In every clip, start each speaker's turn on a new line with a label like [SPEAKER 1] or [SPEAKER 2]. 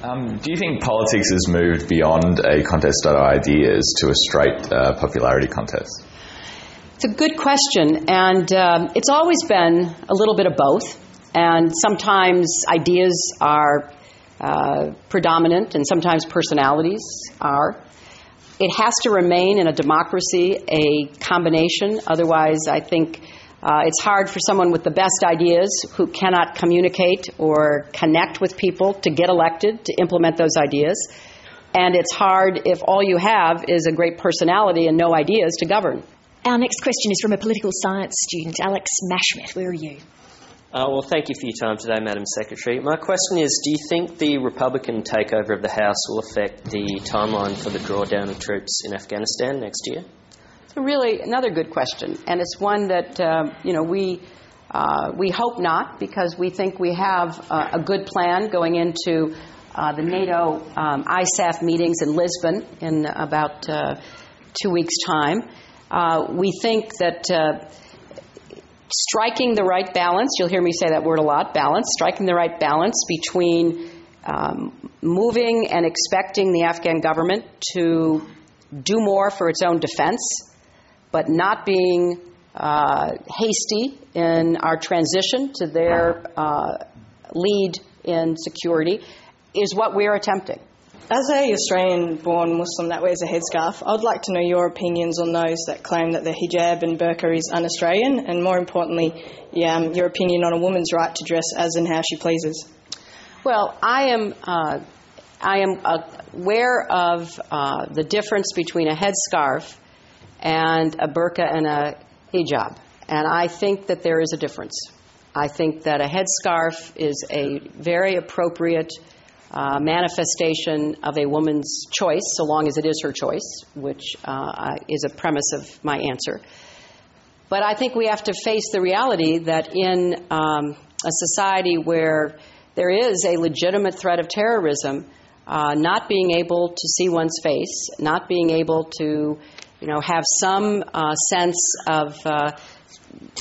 [SPEAKER 1] Do you think politics has moved beyond a contest of ideas to a straight popularity contest?
[SPEAKER 2] It's a good question, and it's always been a little bit of both. And sometimes ideas are predominant, and sometimes personalities are. It has to remain in a democracy a combination. Otherwise, I think it's hard for someone with the best ideas who cannot communicate or connect with people to get elected, to implement those ideas. And it's hard if all you have is a great personality and no ideas to govern.
[SPEAKER 3] Our next question is from a political science student, Alex Mashmet. Where are you?
[SPEAKER 4] Well, thank you for your time today, Madam Secretary. My question is, do you think the Republican takeover of the House will affect the timeline for the drawdown of troops in Afghanistan next year?
[SPEAKER 2] It's really another good question, and it's one that we hope not, because we think we have a good plan going into the NATO ISAF meetings in Lisbon in about 2 weeks' time. We think that striking the right balance, you'll hear me say that word a lot, balance, striking the right balance between moving and expecting the Afghan government to do more for its own defense, but not being hasty in our transition to their lead in security, is what we're attempting.
[SPEAKER 5] As a Australian-born Muslim that wears a headscarf, I'd like to know your opinions on those that claim that the hijab and burqa is un-Australian, and more importantly, your opinion on a woman's right to dress as and how she pleases.
[SPEAKER 2] Well, I am aware of the difference between a headscarf and a burqa and a hijab, and I think that there is a difference. I think that a headscarf is a very appropriate manifestation of a woman's choice, so long as it is her choice, which is a premise of my answer. But I think we have to face the reality that in a society where there is a legitimate threat of terrorism, not being able to see one's face, not being able to, have some sense of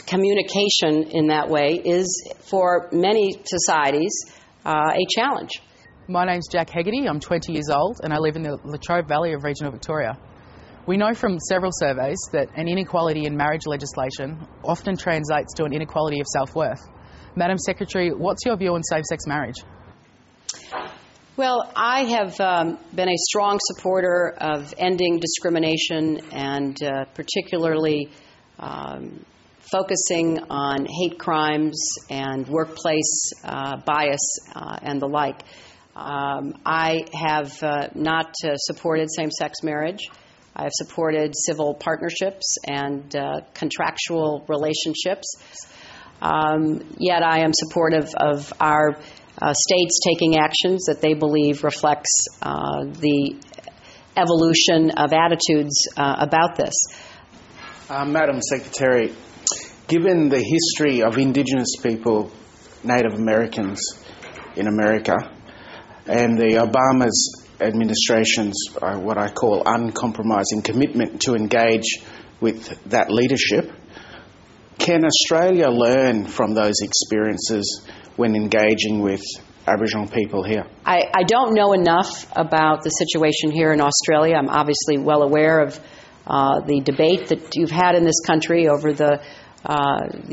[SPEAKER 2] communication in that way is, for many societies, a challenge.
[SPEAKER 6] My name's Jack Hegarty. I'm 20 years old and I live in the Latrobe Valley of regional Victoria. We know from several surveys that an inequality in marriage legislation often translates to an inequality of self-worth. Madam Secretary, what's your view on same-sex marriage?
[SPEAKER 2] Well, I have been a strong supporter of ending discrimination and particularly focusing on hate crimes and workplace bias and the like. I have not supported same-sex marriage. I have supported civil partnerships and contractual relationships. Yet I am supportive of our states taking actions that they believe reflects the evolution of attitudes about this.
[SPEAKER 7] Madam Secretary, given the history of Indigenous people, Native Americans in America, and the Obama's administration's what I call uncompromising commitment to engage with that leadership, can Australia learn from those experiences when engaging with Aboriginal people here?
[SPEAKER 2] I don't know enough about the situation here in Australia. I'm obviously well aware of the debate that you've had in this country over the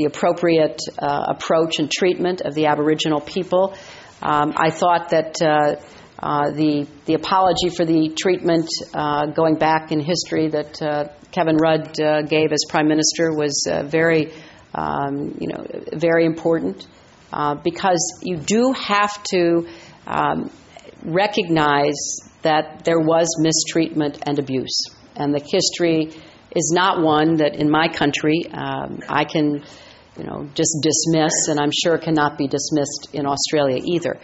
[SPEAKER 2] appropriate approach and treatment of the Aboriginal people. I thought that the apology for the treatment going back in history that Kevin Rudd gave as Prime Minister was very important because you do have to recognize that there was mistreatment and abuse, and the history is not one that in my country I can just dismiss, and I'm sure cannot be dismissed in Australia either.